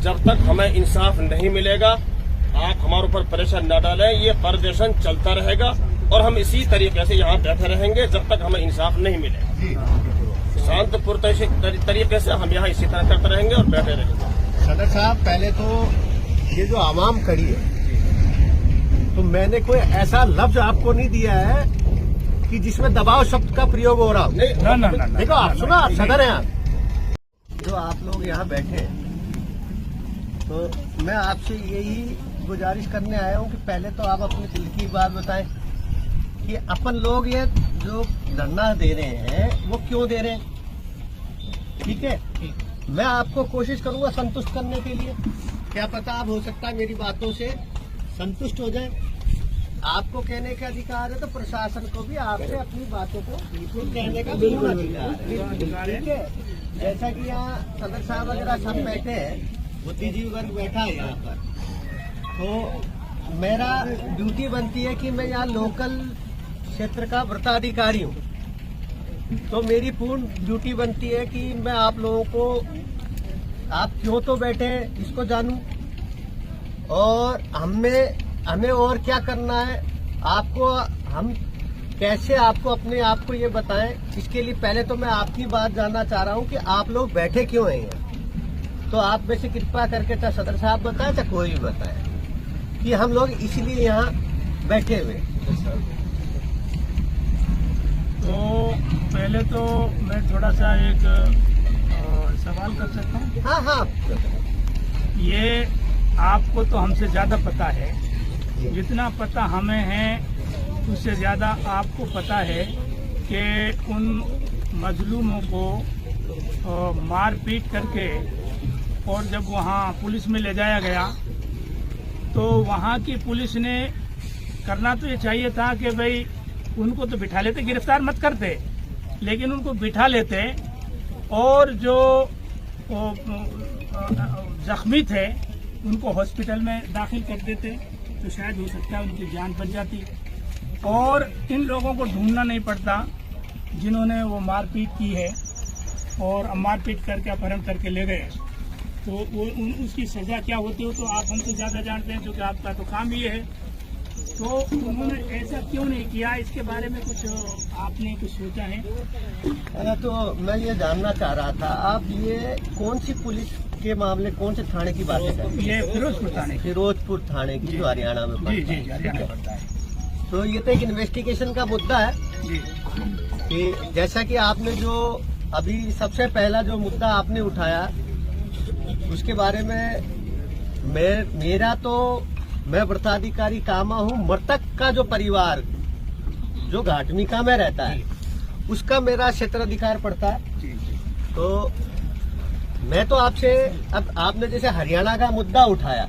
जब तक हमें इंसाफ नहीं मिलेगा आप हमारे ऊपर प्रेशर न डालें, ये प्रदर्शन चलता रहेगा और हम इसी तरीके से यहाँ बैठे रहेंगे जब तक हमें इंसाफ नहीं मिलेगा। शांतपूर्ण तरीके से हम यहाँ इसी तरह करते रहेंगे और बैठे रहेंगे। सदर साहब, पहले तो ये जो आवाम खड़ी है, तो मैंने कोई ऐसा लफ्ज आपको नहीं दिया है कि जिसमें दबाव शब्द का प्रयोग हो रहा हो। नहीं, देखो आप सुनो, आप सदर हैं आप, जो आप लोग यहाँ बैठे हैं, तो मैं आपसे यही गुजारिश करने आया हूँ कि पहले तो आप अपने दिल की बात बताएं कि अपन लोग ये जो धरना दे रहे हैं वो क्यों दे रहे हैं। ठीक है, मैं आपको कोशिश करूंगा संतुष्ट करने के लिए। क्या पता आप हो सकता है मेरी बातों से संतुष्ट हो जाए। आपको कहने का अधिकार है तो प्रशासन को भी आपसे अपनी बातों को बिल्कुल कहने का बिल्कुल अधिकार है। ठीक है, जैसा कि यहाँ सदर साहब वगैरह सब बैठे हैं, बुद्धिजीवी वर्ग बैठा है यहाँ पर, तो मेरा ड्यूटी बनती है कि मैं यहाँ लोकल क्षेत्र का व्रताधिकारी हूँ, तो मेरी पूर्ण ड्यूटी बनती है कि मैं आप लोगों को आप क्यों तो बैठे हैं इसको जानूं और हमें और क्या करना है, आपको हम कैसे आपको अपने आप को ये बताएं। इसके लिए पहले तो मैं आपकी बात जानना चाह रहा हूँ कि आप लोग बैठे क्यों हैं यहाँ। तो आप में से कृपा करके चाहे सदर साहब बताएं चाहे कोई भी बताए कि हम लोग इसलिए यहाँ बैठे हुए। तो पहले तो मैं थोड़ा सा एक सवाल कर सकता हूँ। हाँ, ये आपको तो हमसे ज्यादा पता है, जितना पता हमें है उससे ज्यादा आपको पता है कि उन मजलूमों को मार पीट करके और जब वहाँ पुलिस में ले जाया गया तो वहाँ की पुलिस ने करना तो ये चाहिए था कि भाई उनको तो बिठा लेते, गिरफ्तार मत करते, लेकिन उनको बिठा लेते और जो जख्मी थे उनको हॉस्पिटल में दाखिल कर देते तो शायद हो सकता है उनकी जान बच जाती और इन लोगों को ढूंढना नहीं पड़ता जिन्होंने वो मारपीट की है और मारपीट करके अपहरण करके ले गए। तो वो उसकी सजा क्या होती हो तो आप हमसे ज़्यादा जानते हैं, क्योंकि आपका तो काम ये है। तो उन्होंने ऐसा क्यों नहीं किया, इसके बारे में कुछ आपने कुछ सोचा है? तो मैं ये जानना चाह रहा था, आप ये कौन सी पुलिस के मामले, कौन से थाने की बात कर रहे हैं? ये फिरोजपुर थाने, फिरोजपुर थाने की, जो हरियाणा में पड़ता है। जी, हरियाणा में पड़ता है। तो ये तो एक इन्वेस्टिगेशन का मुद्दा है जी, कि जैसा कि आपने जो अभी सबसे पहला जो मुद्दा आपने उठाया उसके बारे में मेरा तो मैं व्रताधिकारी कामा हूँ, मृतक का जो परिवार जो घाटमिका में रहता है उसका मेरा क्षेत्राधिकार पड़ता है। तो मैं तो आपसे, अब आपने जैसे हरियाणा का मुद्दा उठाया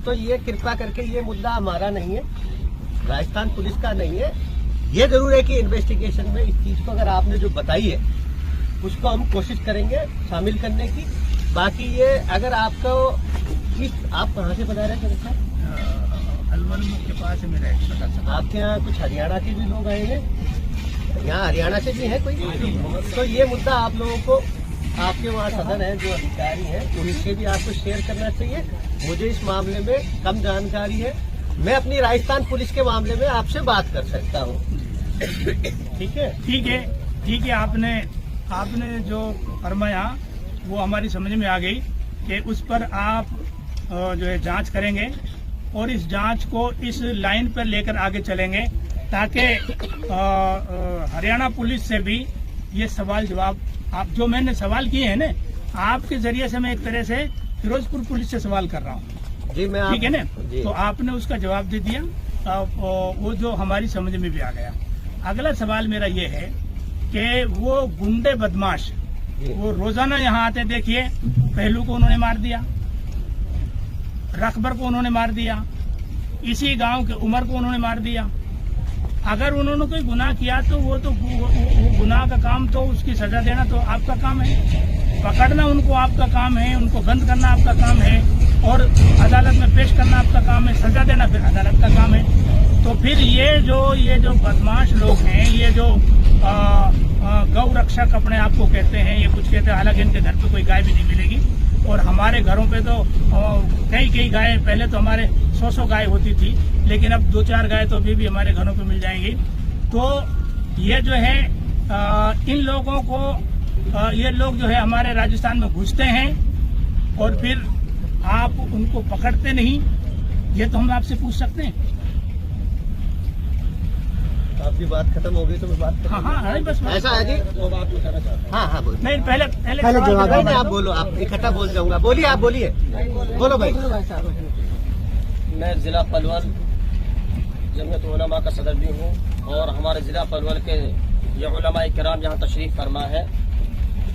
तो ये कृपा करके ये मुद्दा हमारा नहीं है, राजस्थान पुलिस का नहीं है। ये जरूर है कि इन्वेस्टिगेशन में इस चीज को अगर आपने जो बताई है उसको हम कोशिश करेंगे शामिल करने की। बाकी ये अगर आपको आप कहाँ से बता रहे हैं? अलवर के पास मेरा एक छोटा सा। आपके यहाँ कुछ हरियाणा के भी लोग आए हैं? यहाँ हरियाणा से भी है कोई? तो ये मुद्दा आप लोगों को, आपके वहाँ सदन है जो अधिकारी हैं उनसे भी आपको शेयर करना चाहिए। मुझे इस मामले में कम जानकारी है, मैं अपनी राजस्थान पुलिस के मामले में आपसे बात कर सकता हूँ। ठीक है, ठीक है, ठीक है। आपने जो फरमाया वो हमारी समझ में आ गई कि उस पर आप जो है जांच करेंगे और इस जांच को इस लाइन पर लेकर आगे चलेंगे ताकि हरियाणा पुलिस से भी ये सवाल जवाब आप जो मैंने सवाल किए हैं ना, आपके जरिए से मैं एक तरह से फिरोजपुर पुलिस से सवाल कर रहा हूँ। जी, मैं ठीक है ना? तो आपने उसका जवाब दे दिया, वो जो हमारी समझ में भी आ गया। अगला सवाल मेरा ये है कि वो गुंडे बदमाश वो रोजाना यहाँ आते, देखिए पहलू को उन्होंने मार दिया, रकबर को उन्होंने मार दिया, इसी गांव के उमर को उन्होंने मार दिया। अगर उन्होंने कोई गुनाह किया तो वो गुनाह का काम, तो उसकी सजा देना तो आपका काम है, पकड़ना उनको आपका काम है, उनको बंद करना आपका काम है और अदालत में पेश करना आपका काम है, सजा देना फिर अदालत का काम है। तो फिर ये जो बदमाश लोग हैं, ये जो गौ रक्षक अपने आप को कहते हैं, ये कुछ कहते हैं, हालांकि इनके घर पे कोई गाय भी नहीं मिलेगी, और हमारे घरों पे तो कई गाय, पहले तो हमारे 100 गाय होती थी, लेकिन अब 2-4 गाय तो अभी भी हमारे घरों पे मिल जाएंगी। तो ये जो है इन लोगों को ये लोग जो है हमारे राजस्थान में घुसते हैं और फिर आप उनको पकड़ते नहीं, ये तो हम आपसे पूछ सकते हैं। आपकी बात खत्म हो गई तो मैं बात हाँ, बस ऐसा है जी। वो बात मैं कहना चाहता हूँ। हाँ बोलो। नहीं, पहले जवाब नहीं, आप बोलो, आप इकट्ठा बोल जाऊंगा। बोलिए, आप बोलिए, बोलो भाई। मैं जिला पलवल जमीयत उलमा का सदर भी हूँ और हमारे जिला पलवल के ये उलमा किराम यहाँ तशरीफ फरमा है।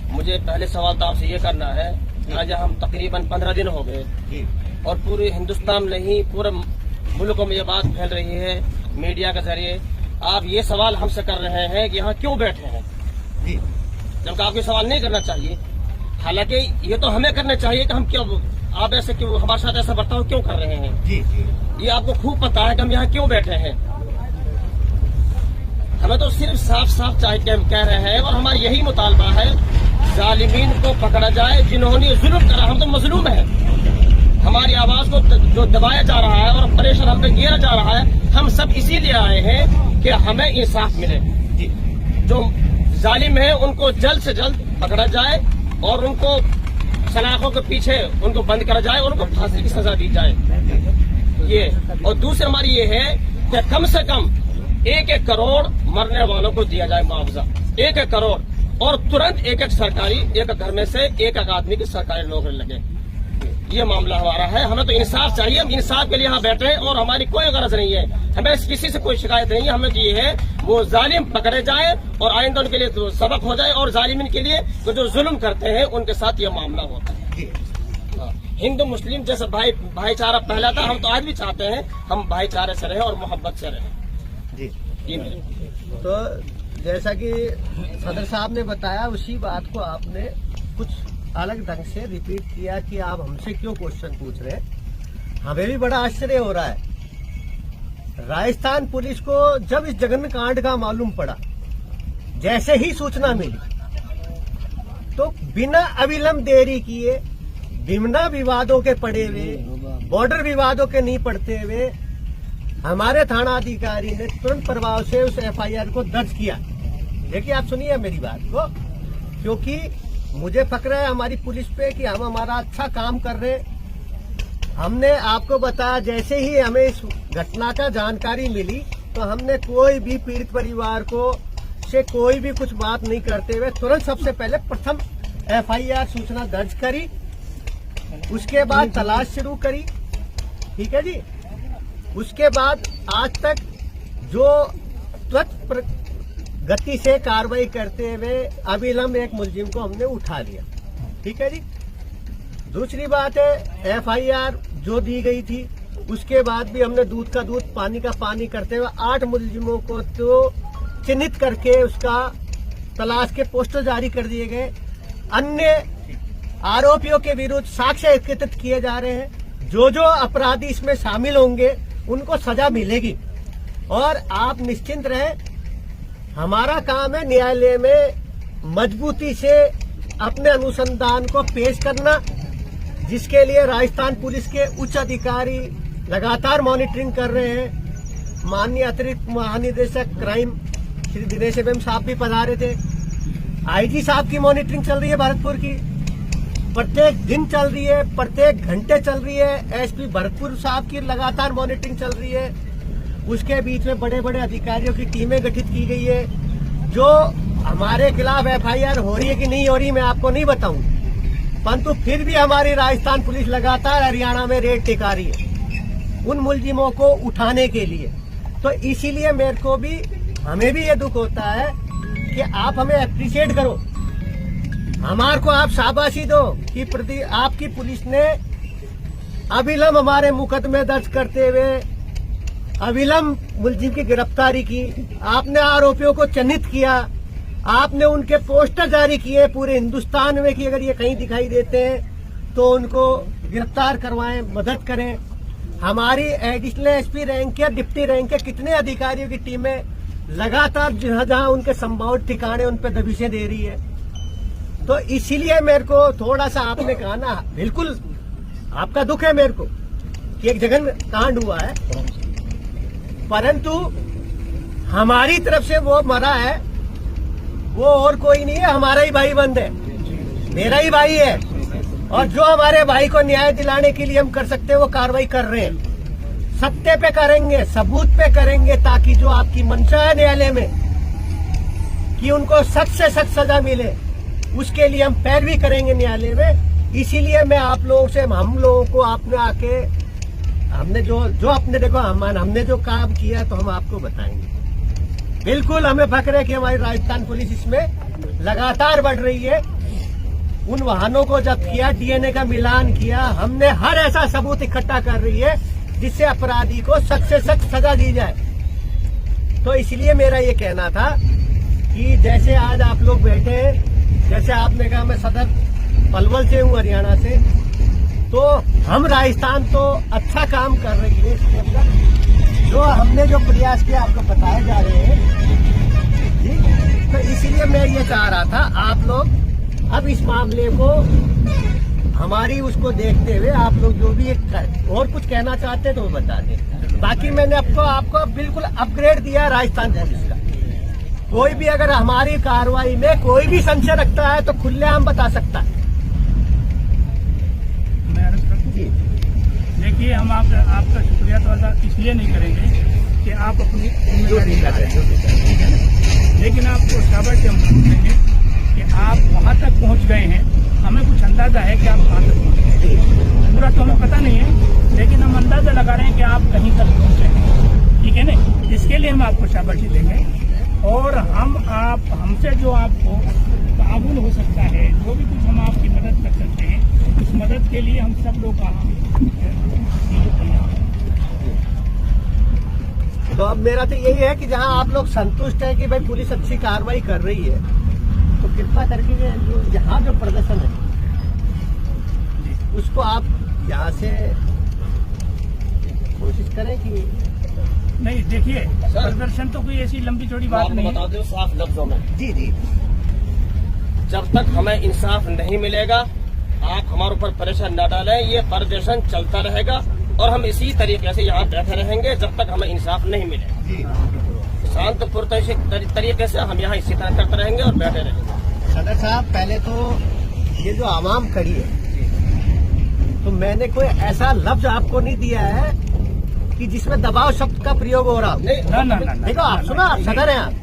मुझे पहले सवाल तो आपसे ये करना है, आज हम तकरीबन 15 दिन हो गए और पूरे हिंदुस्तान में नहीं पूरे मुल्कों में ये बात फैल रही है मीडिया के जरिए। आप ये सवाल हमसे कर रहे हैं कि यहाँ क्यों बैठे हैं, जबकि आपको सवाल नहीं करना चाहिए। हालांकि ये तो हमें करना चाहिए कि हम क्यों, आप ऐसे क्यों हमारे साथ ऐसा बर्ताव क्यों कर रहे हैं। ये आपको खूब पता है कि हम यहाँ क्यों बैठे हैं। हमें तो सिर्फ साफ साफ कह रहे हैं और हमारा यही मुतालबा है, जालिमीन को पकड़ा जाए जिन्होंने जुल्म करा। हम तो मजलूम है, हमारी आवाज को जो दबाया जा रहा है और प्रेशर हम पे गिरा जा रहा है। हम सब इसीलिए आए हैं कि हमें इंसाफ मिले। जो जालिम है उनको जल्द से जल्द पकड़ा जाए और उनको सलाखों के पीछे उनको बंद करा जाए और उनको फांसी की सजा दी जाए। ये और दूसरी हमारी ये है कि कम से कम 1-1 करोड़ मरने वालों को दिया जाए मुआवजा, 1-1 करोड़, और तुरंत एक घर में से एक आदमी की सरकारी नौकरी लगे। ये मामला हमारा है। हमें तो इंसाफ चाहिए, हम इंसाफ के लिए यहाँ बैठे हैं और हमारी कोई गरज नहीं है, हमें किसी से कोई शिकायत नहीं है। हमें तो ये है वो जालिम पकड़े जाए और आइंदा उनके लिए तो सबक हो जाए और जालिमिन के लिए तो जो जुल्म करते हैं उनके साथ ये मामला होता है। हिंदू मुस्लिम जैसा भाईचारा पहला था, हम तो आज भी चाहते हैं हम भाईचारे से रहे और मोहब्बत से रहे। जी तो जैसा कि सदर साहब ने बताया, उसी बात को आपने कुछ अलग ढंग से रिपीट किया कि आप हमसे क्यों क्वेश्चन पूछ रहे हैं। हमें भी बड़ा आश्चर्य हो रहा है। राजस्थान पुलिस को जब इस जघन्य कांड का मालूम पड़ा, जैसे ही सूचना मिली, तो बिना अविलंब देरी किए, बिना विवादों के पड़े हुए, बॉर्डर विवादों के नहीं पड़ते हुए, हमारे थाना अधिकारी ने तुरंत प्रभाव से उस एफआईआर को दर्ज किया। देखिए, आप सुनिए मेरी बात को, क्योंकि मुझे फक्र है हमारी पुलिस पे कि हम हमारा अच्छा काम कर रहे हैं। हमने आपको बताया, जैसे ही हमें इस घटना का जानकारी मिली तो हमने कोई भी पीड़ित परिवार को से कोई भी कुछ बात नहीं करते हुए तुरंत सबसे पहले प्रथम एफआईआर सूचना दर्ज करी, उसके बाद तलाश शुरू करी। ठीक है जी। उसके बाद आज तक जो त्वरित गति से कार्रवाई करते हुए अविलंब एक मुलजिम को हमने उठा लिया। ठीक है जी। दूसरी बात है, एफआईआर जो दी गई थी उसके बाद भी हमने दूध का दूध पानी का पानी करते हुए 8 मुलजिमों को तो चिन्हित करके उसका तलाश के पोस्टर जारी कर दिए गए। अन्य आरोपियों के विरुद्ध साक्ष्य एकत्रित किए जा रहे हैं। जो जो अपराधी इसमें शामिल होंगे उनको सजा मिलेगी। और आप निश्चिंत रहें, हमारा काम है न्यायालय में मजबूती से अपने अनुसंधान को पेश करना, जिसके लिए राजस्थान पुलिस के उच्च अधिकारी लगातार मॉनिटरिंग कर रहे हैं। माननीय अतिरिक्त महानिदेशक क्राइम श्री दिनेश एवं साहब भी पधारे थे। आईजी साहब की मॉनिटरिंग चल रही है भरतपुर की, प्रत्येक दिन चल रही है, प्रत्येक घंटे चल रही है। एसपी भरतपुर साहब की लगातार मॉनिटरिंग चल रही है। उसके बीच में बड़े बड़े अधिकारियों की टीमें गठित की गई है। जो हमारे खिलाफ एफआईआर हो रही है कि नहीं हो रही मैं आपको नहीं बताऊं, परंतु फिर भी हमारी राजस्थान पुलिस लगातार हरियाणा में रेड टिका रही है उन मुलजिमों को उठाने के लिए। तो इसीलिए मेरे को भी, हमें भी ये दुख होता है कि आप हमें अप्रिशिएट करो, हमारे को आप शाबाशी दो कि आपकी पुलिस ने अविलंब हमारे मुकदमे दर्ज करते हुए अविलंब मुलजिम की गिरफ्तारी की, आपने आरोपियों को चिन्हित किया, आपने उनके पोस्टर जारी किए पूरे हिंदुस्तान में कि अगर ये कहीं दिखाई देते हैं तो उनको गिरफ्तार करवाएं, मदद करें। हमारी एडिशनल एसपी रैंक के, डिप्टी रैंक के कितने अधिकारियों की टीमें लगातार जहां जहां उनके संभावित ठिकाने उन पर दबिशें दे रही है। तो इसीलिए मेरे को थोड़ा सा आपने कहा ना, बिल्कुल आपका दुख है मेरे को कि एक जगह कांड हुआ है, परंतु हमारी तरफ से वो मरा है, वो और कोई नहीं है, हमारा ही भाई बंद है, मेरा ही भाई है। और जो हमारे भाई को न्याय दिलाने के लिए हम कर सकते हैं वो कार्रवाई कर रहे हैं, सत्य पे करेंगे, सबूत पे करेंगे, ताकि जो आपकी मंशा है न्यायालय में कि उनको सख्त से सख्त सजा मिले, उसके लिए हम पैरवी करेंगे न्यायालय में। इसीलिए मैं आप लोगों से, हम लोगों को आपने आके, हमने जो अपने देखो हमने जो काम किया तो हम आपको बताएंगे। बिल्कुल हमें फक्र है कि हमारी राजस्थान पुलिस इसमें लगातार बढ़ रही है। उन वाहनों को जब्त किया, डीएनए का मिलान किया, हमने हर ऐसा सबूत इकट्ठा कर रही है जिससे अपराधी को सख्त से सख्त सजा दी जाए। तो इसलिए मेरा ये कहना था कि जैसे आज आप लोग बैठे हैं, जैसे आपने कहा मैं सदर पलवल से हूँ, हरियाणा से, तो हम राजस्थान तो अच्छा काम कर रही है इसके अंदर, जो हमने जो प्रयास किया आपको बताए जा रहे हैं जी। तो इसीलिए मैं ये चाह रहा था आप लोग अब इस मामले को हमारी उसको देखते हुए आप लोग जो भी और कुछ कहना चाहते हैं तो वो बता दें। बाकी मैंने आपको बिल्कुल अपग्रेड दिया राजस्थान पुलिस का। कोई भी अगर हमारी कार्रवाई में कोई भी संशय रखता है तो खुलेआम बता सकता है। देखिए, हम आपका शुक्रिया तो अदा इसलिए नहीं करेंगे कि आप अपनी जिम्मेदारी कर रहे हैं, लेकिन आपको शाबाशी हम देंगे कि आप वहाँ तक पहुँच गए हैं। हमें कुछ अंदाजा है कि आप कहाँ तक पहुँच गए, पूरा तो हमें पता नहीं है, लेकिन हम अंदाजा लगा रहे हैं कि आप कहीं तक पहुँचे हैं, ठीक है ना। इसके लिए हम आपको शाबाशी देंगे और हमसे जो आपको ताउन हो सकता है, जो भी कुछ हम आपकी मदद कर सकते हैं, उस मदद के लिए हम सब लोग तो अब मेरा तो यही है कि जहां आप लोग संतुष्ट हैं कि भाई पुलिस अच्छी कार्रवाई कर रही है, तो कृपा करके यहाँ जो प्रदर्शन है उसको आप यहाँ से कोशिश करें कि नहीं। देखिए, प्रदर्शन तो कोई ऐसी लंबी चौड़ी बात नहीं बता दो साफ लफ्जों में। जी जी, जब तक हमें इंसाफ नहीं मिलेगा, आप हमारे ऊपर प्रेशर न डालें, ये प्रदर्शन चलता रहेगा और हम इसी तरीके से यहाँ बैठे रहेंगे जब तक हमें इंसाफ नहीं मिलेगा। शांतिपूर्ण तरीके से हम यहाँ इसी तरह करते रहेंगे और बैठे रहेंगे। सदर साहब, पहले तो ये जो आवाम खड़ी है, तो मैंने कोई ऐसा लफ्ज आपको नहीं दिया है कि जिसमें दबाव शब्द का प्रयोग हो रहा हो। देखो, आप सुना, आप सदर हैं आप,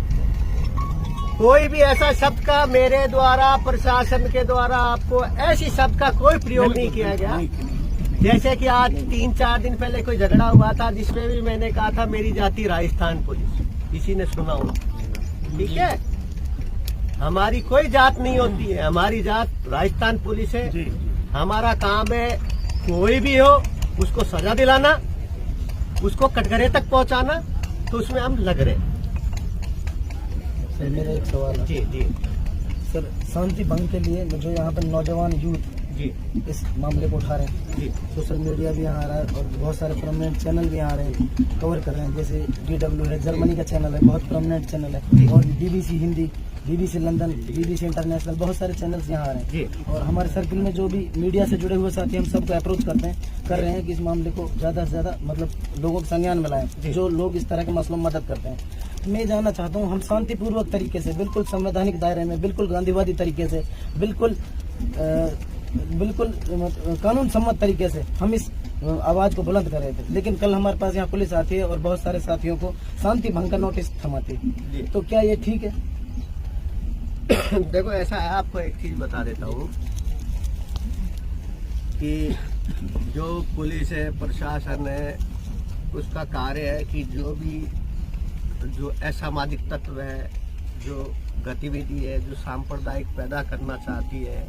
कोई भी ऐसा शब्द का मेरे द्वारा, प्रशासन के द्वारा आपको ऐसी शब्द का कोई प्रयोग नहीं किया गया। जैसे कि आज 3-4 दिन पहले कोई झगड़ा हुआ था जिसमें भी मैंने कहा था मेरी जाति राजस्थान पुलिस, किसी ने सुना हो, ठीक है। हमारी कोई जात नहीं होती है, हमारी जात राजस्थान पुलिस है। हमारा काम है कोई भी हो उसको सजा दिलाना, उसको कटघरे तक पहुंचाना, तो उसमें हम लग रहे हैं। सर, मेरा एक सवाल है। जी जी सर, शांति भंग के लिए जो यहाँ पर नौजवान यूथ जी इस मामले को उठा रहे हैं, जी, सोशल मीडिया भी यहाँ आ रहा है और बहुत सारे प्रोमिनेंट चैनल भी यहाँ आ रहे हैं, कवर कर रहे हैं। जैसे DW है, जर्मनी का चैनल है, बहुत प्रोमिनेंट चैनल है, और BBC Hindi, BBC London, BBC international, बहुत सारे चैनल्स यहाँ आ रहे हैं। और हमारे सर्किल में जो भी मीडिया से जुड़े हुए साथी, हम सबको अप्रोच कर रहे हैं कि इस मामले को ज़्यादा से ज़्यादा मतलब लोगों के संज्ञान में लाएं, जो लोग इस तरह के मसलों में मदद करते हैं। मैं जानना चाहता हूँ, हम शांतिपूर्वक तरीके से, बिल्कुल संवैधानिक दायरे में, बिल्कुल गांधीवादी तरीके से, बिल्कुल कानून सम्मत तरीके से हम इस आवाज को बुलंद कर रहे थे, लेकिन कल हमारे पास यहाँ पुलिस आती है और बहुत सारे साथियों को शांति भंग का नोटिस थमाती है। तो क्या ये ठीक है? देखो, ऐसा है, आपको एक चीज बता देता हूँ कि जो पुलिस है, प्रशासन है, उसका कार्य है कि जो असामाजिक तत्व है, जो गतिविधि है, जो सांप्रदायिक पैदा करना चाहती है,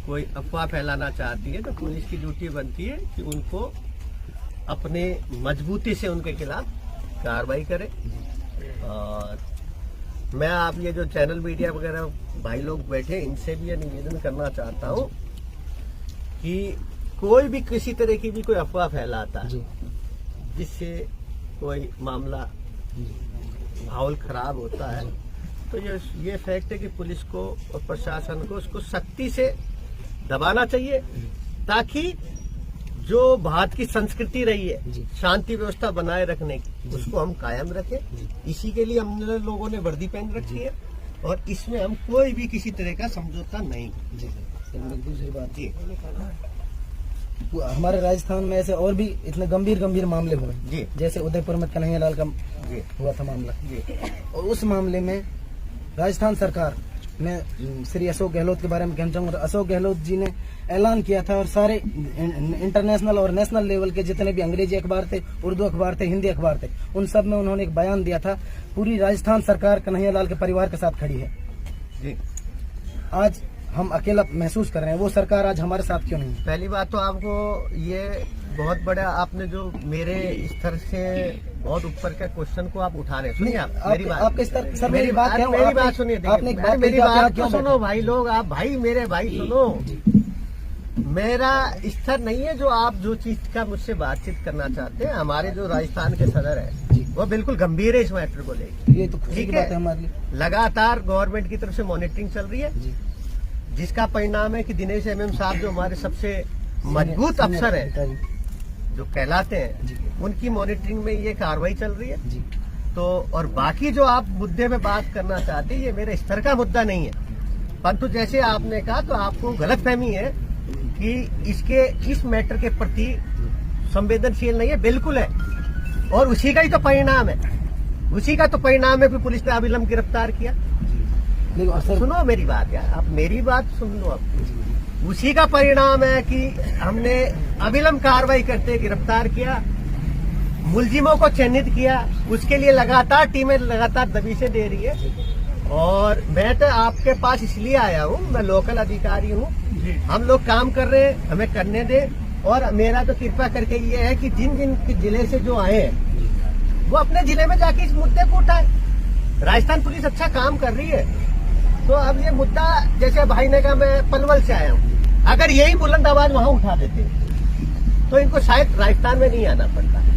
कोई अफवाह फैलाना चाहती है, तो पुलिस की ड्यूटी बनती है कि उनको अपने मजबूती से उनके खिलाफ कार्रवाई करे। और मैं आप ये जो चैनल मीडिया वगैरह भाई लोग बैठे, इनसे भी ये निवेदन करना चाहता हूँ कि कोई भी किसी तरह की भी कोई अफवाह फैलाता है जिससे कोई मामला माहौल खराब होता है, तो ये फैक्ट है कि पुलिस को और प्रशासन को उसको सख्ती से दबाना चाहिए, ताकि जो भारत की संस्कृति रही है शांति व्यवस्था बनाए रखने की, उसको हम कायम रखें। इसी के लिए हम लोगों ने वर्दी पहन रखी है और इसमें हम कोई भी किसी तरह का समझौता नहीं। जी सर, दूसरी बात जी हमारे राजस्थान में ऐसे और भी इतने गंभीर मामले हुए जी, जैसे उदयपुर में कन्हैयालाल का जी हुआ था मामला जी, और उस मामले में राजस्थान सरकार ने श्री अशोक गहलोत के बारे में कहना चाहूंगा। अशोक गहलोत जी ने ऐलान किया था और सारे इंटरनेशनल और नेशनल लेवल के जितने भी अंग्रेजी अखबार थे, उर्दू अखबार थे, हिंदी अखबार थे, उन सब में उन्होंने एक बयान दिया था, पूरी राजस्थान सरकार कन्हैयालाल के परिवार के साथ खड़ी है। जी। आज हम अकेला महसूस कर रहे हैं, वो सरकार आज हमारे साथ क्यों नहीं? पहली बात तो आपको ये बहुत बड़ा आपने जो मेरे स्तर से बहुत ऊपर का क्वेश्चन को आप उठा रहे हैं। सुनिए आप मेरी बात, आपके स्तर सर मेरी बात सुनिए, आपने मेरी बात तो सुनो भाई लोग, आप भाई मेरे भाई सुनो। मेरा स्तर नहीं है जो आप जो चीज का मुझसे बातचीत करना चाहते हैं। हमारे जो राजस्थान के सदर है वो बिल्कुल गंभीर है इस मैटर को लेकर। ये तो खुशी की बात है हमारे लिए। लगातार गवर्नमेंट की तरफ से मॉनिटरिंग चल रही है, जिसका परिणाम है कि दिनेश MM साहब जो हमारे सबसे मजबूत अफसर है जो कहलाते हैं, उनकी मॉनिटरिंग में ये कार्रवाई चल रही है। तो और बाकी जो आप मुद्दे में बात करना चाहते हैं, ये मेरे स्तर का मुद्दा नहीं है, परंतु जैसे आपने कहा तो आपको गलतफहमी है कि इस मैटर के प्रति संवेदनशील नहीं है। बिल्कुल है, और उसी का ही तो परिणाम है, उसी का तो परिणाम है कि पुलिस ने अविलंब गिरफ्तार किया। सुनो मेरी बात यार, आप मेरी बात सुन लो। आप उसी का परिणाम है कि हमने अविलंब कार्रवाई करते गिरफ्तार किया, मुलजिमों को चिन्हित किया, उसके लिए लगातार टीमें लगातार दबिशें दे रही है। और मैं तो आपके पास इसलिए आया हूँ, मैं लोकल अधिकारी हूँ, हम लोग काम कर रहे हैं, हमें करने दे। और मेरा तो कृपा करके ये है कि जिन जिन जिले से जो आए हैं वो अपने जिले में जाके इस मुद्दे को उठाए। राजस्थान पुलिस अच्छा काम कर रही है, तो अब ये मुद्दा जैसे भाई ने कहा मैं पलवल से आया हूँ, अगर यही बुलंद आवाज वहां उठा देते तो इनको शायद राजस्थान में नहीं आना पड़ता।